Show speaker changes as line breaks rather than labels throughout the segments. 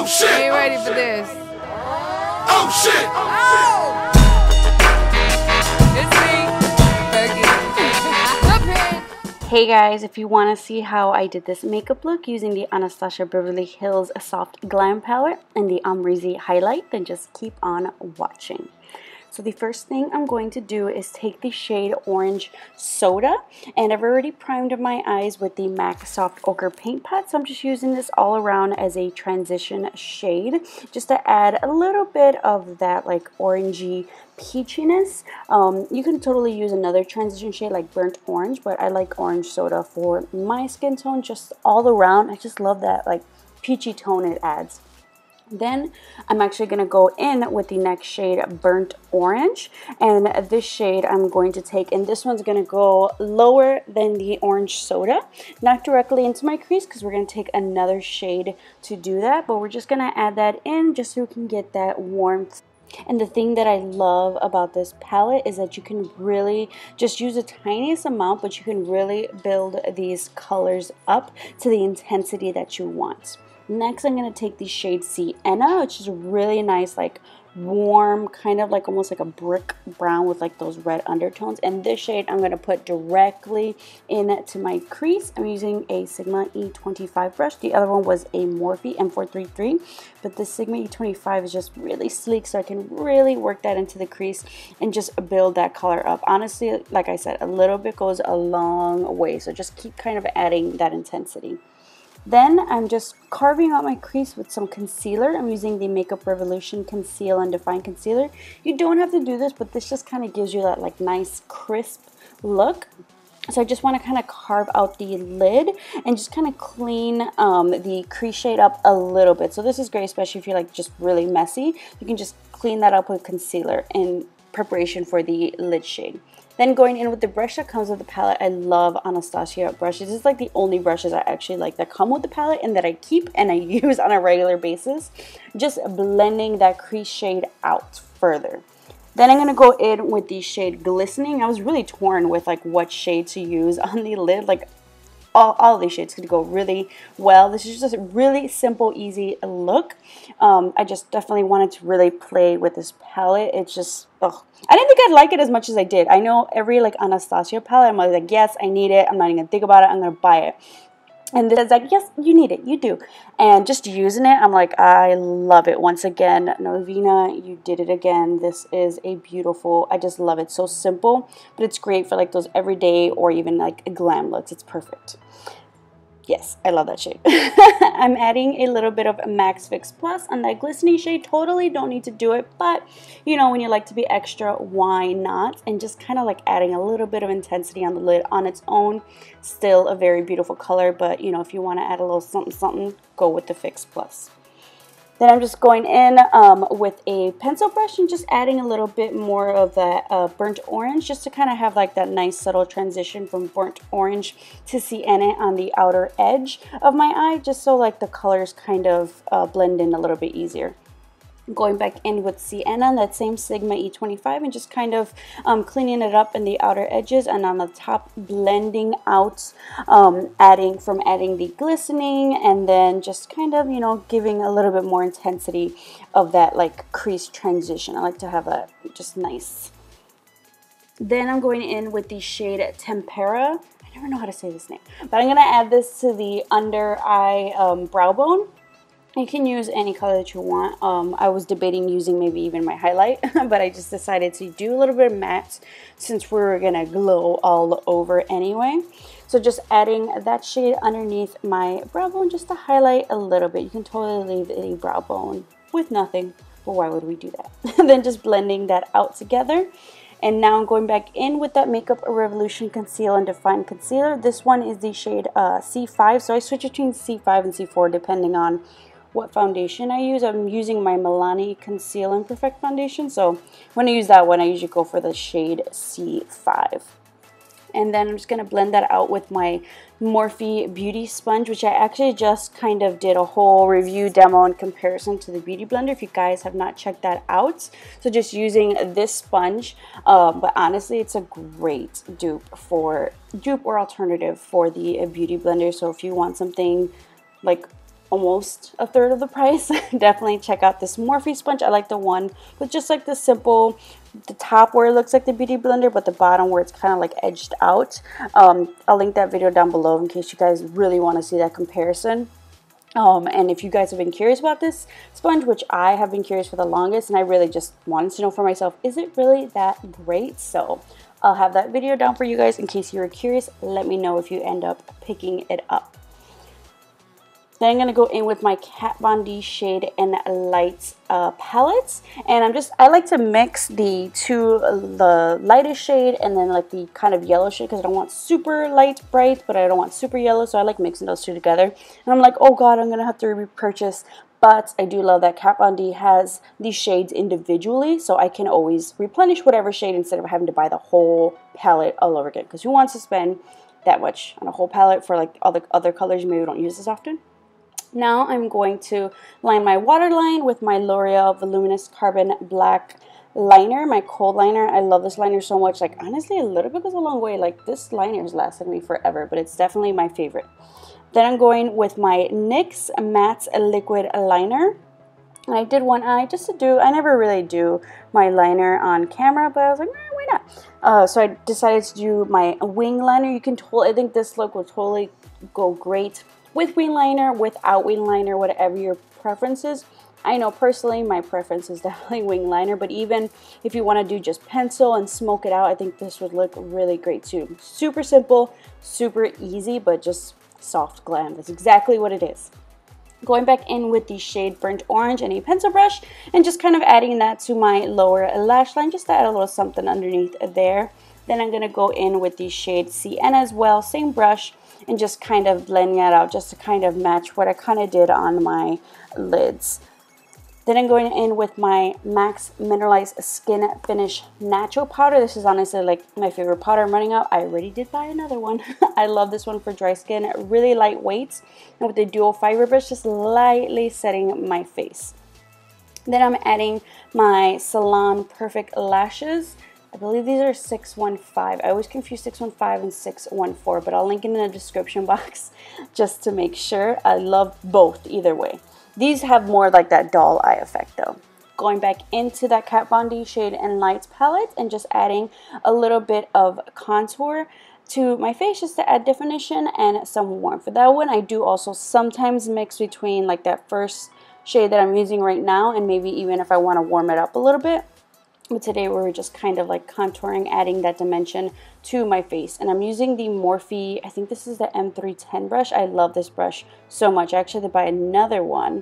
shit!
I ain't ready for this.
Oh shit!
Oh! It's me, Fergie.
Hey guys, if you want to see how I did this makeup look using the Anastasia Beverly Hills Soft Glam palette and the Amrezy Highlight, then just keep on watching. So the first thing I'm going to do is take the shade Orange Soda, and I've already primed my eyes with the MAC Soft Ochre Paint Pot, so I'm just using this all around as a transition shade, just to add a little bit of that like orangey peachiness. You can totally use another transition shade like Burnt Orange, but I like Orange Soda for my skin tone just all around. I just love that like peachy tone it adds. Then I'm actually going to go in with the next shade Burnt Orange, and this shade I'm going to take, and this one's going to go lower than the Orange Soda, not directly into my crease because we're going to take another shade to do that, but we're just going to add that in just so we can get that warmth. And the thing that I love about this palette is that you can really just use the tiniest amount, but you can really build these colors up to the intensity that you want. Next, I'm going to take the shade Sienna, which is a really nice, like, warm, kind of like almost like a brick brown with like those red undertones. And this shade I'm going to put directly into my crease. I'm using a Sigma E25 brush. The other one was a Morphe M433, but the Sigma E25 is just really sleek, so I can really work that into the crease and just build that color up. Honestly, like I said, a little bit goes a long way, so just keep kind of adding that intensity. Then I'm just carving out my crease with some concealer. I'm using the Makeup Revolution Conceal and Define Concealer. You don't have to do this, but this just kind of gives you that like nice crisp look. So I just want to kind of carve out the lid and just kind of clean the crease shade up a little bit. So this is great, especially if you're like just really messy. You can just clean that up with concealer in preparation for the lid shade. Then going in with the brush that comes with the palette, I love Anastasia brushes. This is like the only brushes I actually like that come with the palette and that I keep and I use on a regular basis. Just blending that crease shade out further. Then I'm going to go in with the shade Glistening. I was really torn with like what shade to use on the lid. Like all of these shades could go really well. This is just a really simple, easy look. I just definitely wanted to really play with this palette. It's just, ugh. I didn't think I'd like it as much as I did. I know every like Anastasia palette, I'm like, yes, I need it. I'm not even going to think about it. I'm going to buy it. And this is like, yes, you need it. You do. And just using it, I'm like, I love it. Once again, Novena, you did it again. This is a beautiful, I just love it. So simple, but it's great for like those everyday or even like glam looks. It's perfect. Yes, I love that shade. I'm adding a little bit of Max Fix Plus on that glistening shade. Totally don't need to do it, but you know, when you like to be extra, why not? And just kind of like adding a little bit of intensity on the lid on its own. Still a very beautiful color, but you know, if you want to add a little something, something, go with the Fix Plus. Then I'm just going in with a pencil brush and just adding a little bit more of that burnt orange, just to kind of have like that nice subtle transition from burnt orange to sienna on the outer edge of my eye, just so like the colors kind of blend in a little bit easier. Going back in with sienna, that same Sigma E25, and just kind of cleaning it up in the outer edges, and on the top blending out, adding the glistening, and then just kind of, you know, giving a little bit more intensity of that like crease transition. I like to have that just nice. Then I'm going in with the shade Tempera. I never know how to say this name, but I'm going to add this to the under eye brow bone. You can use any color that you want. I was debating using maybe even my highlight, but I just decided to do a little bit of matte since we were going to glow all over anyway. So just adding that shade underneath my brow bone just to highlight a little bit. You can totally leave a brow bone with nothing, but why would we do that? Then just blending that out together. And now I'm going back in with that Makeup Revolution Conceal and Define Concealer. This one is the shade C5, so I switch between C5 and C4 depending on what foundation I use. I'm using my Milani Conceal and Perfect foundation, so when I use that one, I usually go for the shade C5. And then I'm just going to blend that out with my Morphe Beauty Sponge, which I actually just kind of did a whole review demo in comparison to the Beauty Blender if you guys have not checked that out. So just using this sponge, but honestly it's a great dupe or alternative for the Beauty Blender. So if you want something like almost a third of the price. Definitely check out this Morphe sponge. I like the one with just like the simple, the top where it looks like the beauty blender, but the bottom where it's kind of like edged out. I'll link that video down below in case you guys really want to see that comparison. And if you guys have been curious about this sponge, which I have been curious for the longest, and I really just wanted to know for myself, is it really that great? So I'll have that video down for you guys in case you were curious. Let me know if you end up picking it up. Then I'm going to go in with my Kat Von D Shade and Lights palettes. And I like to mix the lightest shade and then like the kind of yellow shade, because I don't want super light bright, but I don't want super yellow. So I like mixing those two together. And I'm like, oh God, I'm going to have to repurchase. But I do love that Kat Von D has these shades individually, so I can always replenish whatever shade instead of having to buy the whole palette all over again. Because who wants to spend that much on a whole palette for like all the other colors you maybe don't use as often? Now I'm going to line my waterline with my L'Oreal Voluminous Carbon Black liner, my cold liner. I love this liner so much. Like, honestly, a little bit goes a long way. Like, this liner has lasted me forever, but it's definitely my favorite. Then I'm going with my NYX Matte Liquid Liner. And I did one eye just to do, I never really do my liner on camera, but I was like, why not? So I decided to do my wing liner. You can totally, I think this look will totally go great with wing liner, without wing liner, whatever your preference is. I know personally my preference is definitely wing liner, but even if you want to do just pencil and smoke it out, I think this would look really great too. Super simple, super easy, but just soft glam. That's exactly what it is. Going back in with the shade Burnt Orange and a pencil brush and just kind of adding that to my lower lash line, just to add a little something underneath there. Then I'm going to go in with the shade Sienna as well, same brush, and just kind of blending that out just to kind of match what I kind of did on my lids. Then I'm going in with my MAC Mineralized Skin Finish Natural Powder. This is honestly like my favorite powder. I'm running out. I already did buy another one. I love this one for dry skin. Really lightweight. And with the dual fiber brush, just lightly setting my face. Then I'm adding my Salon Perfect Lashes. I believe these are 615. I always confuse 615 and 614, but I'll link it in the description box just to make sure. I love both either way. These have more like that doll eye effect though. Going back into that Kat Von D Shade and Lights palette and just adding a little bit of contour to my face just to add definition and some warmth. For that one, I do also sometimes mix between like that first shade that I'm using right now and maybe even if I want to warm it up a little bit. But today we were just kind of like contouring, adding that dimension to my face. And I'm using the Morphe, I think this is the M310 brush. I love this brush so much. I actually had to buy another one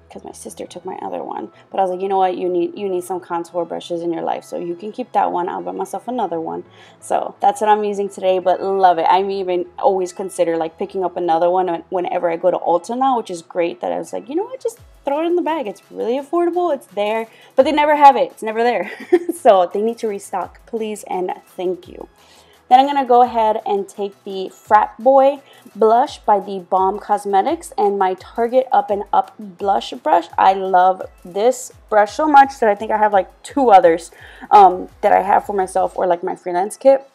because my sister took my other one. But I was like, you know what, you need some contour brushes in your life. So you can keep that one. I'll buy myself another one. So that's what I'm using today, but love it. I even always consider like picking up another one whenever I go to Ulta now, which is great that I was like, you know what, just throw it in the bag. It's really affordable. It's there, but they never have it. It's never there. So they need to restock, please and thank you. Then I'm going to go ahead and take the Frat Boy blush by the Balm Cosmetics and my Target Up and Up blush brush. I love this brush so much that I think I have like 2 others that I have for myself or like my freelance kit.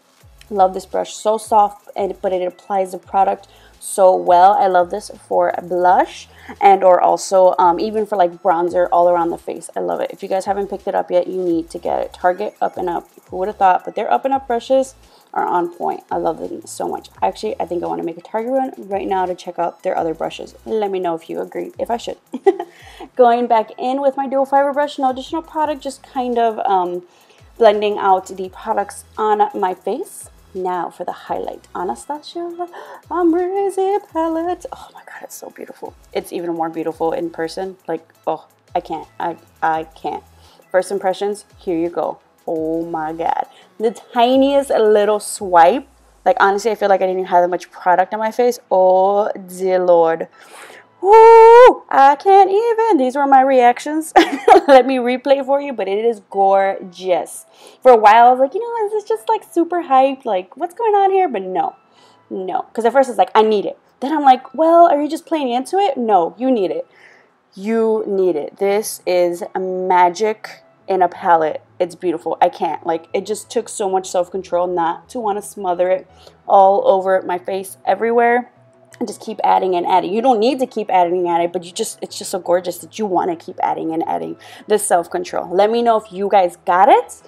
Love this brush, so soft, but it applies the product so well. I love this for blush and or also even for like bronzer all around the face. I love it. If you guys haven't picked it up yet, you need to get it. Target Up and Up. Who would have thought? But their Up and Up brushes are on point. I love them so much. Actually, I think I want to make a Target run right now to check out their other brushes. Let me know if you agree, if I should. Going back in with my dual fiber brush, no additional product, just kind of blending out the products on my face. Now for the highlight, Anastasia AMREZY palette. Oh my god, it's so beautiful. It's even more beautiful in person. Like, oh, I can't. I can't. First impressions, here you go. Oh my god. The tiniest little swipe. Like, honestly, I feel like I didn't even have that much product on my face. Oh, dear Lord. Woo! I can't even. These were my reactions. Let me replay for you, but it is gorgeous. For a while, I was like, you know, is this just like super hyped? Like, what's going on here? But no. No. Because at first it's like, I need it. Then I'm like, well, are you just playing into it? No, you need it. You need it. This is magic in a palette. It's beautiful. I can't. Like, it just took so much self-control not to want to smother it all over my face everywhere. and just keep adding and adding. You don't need to keep adding and adding, but it's just so gorgeous that you want to keep adding and adding the self-control. Let me know if you guys got it.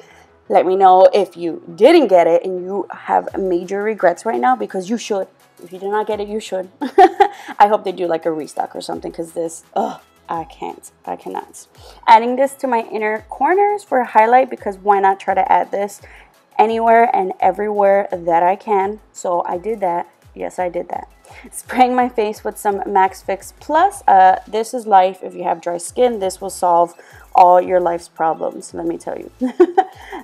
Let me know if you didn't get it and you have major regrets right now, because you should. If you did not get it, you should. I hope they do like a restock or something, because this, I cannot. Adding this to my inner corners for a highlight, because why not try to add this anywhere and everywhere that I can. So I did that. Yes, I did that. Spraying my face with some Max Fix Plus. This is life. If you have dry skin, this will solve all your life's problems, let me tell you.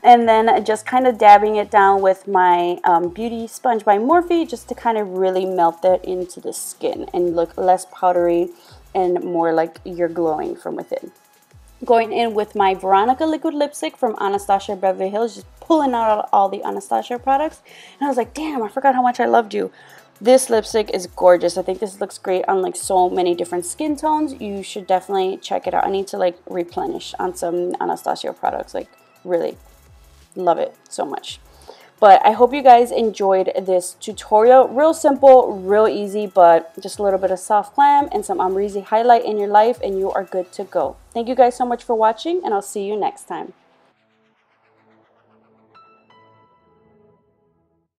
And then just kind of dabbing it down with my beauty sponge by Morphe, just to kind of really melt that into the skin and look less powdery and more like you're glowing from within. Going in with my Veronica liquid lipstick from Anastasia Beverly Hills, just pulling out all the Anastasia products. And I was like, damn, I forgot how much I loved you. This lipstick is gorgeous. I think this looks great on like so many different skin tones. You should definitely check it out. I need to like replenish on some Anastasia products. Like really love it so much. But I hope you guys enjoyed this tutorial. Real simple, real easy, but just a little bit of Soft Glam and some Amrezy Highlight in your life and you are good to go. Thank you guys so much for watching, and I'll see you next time.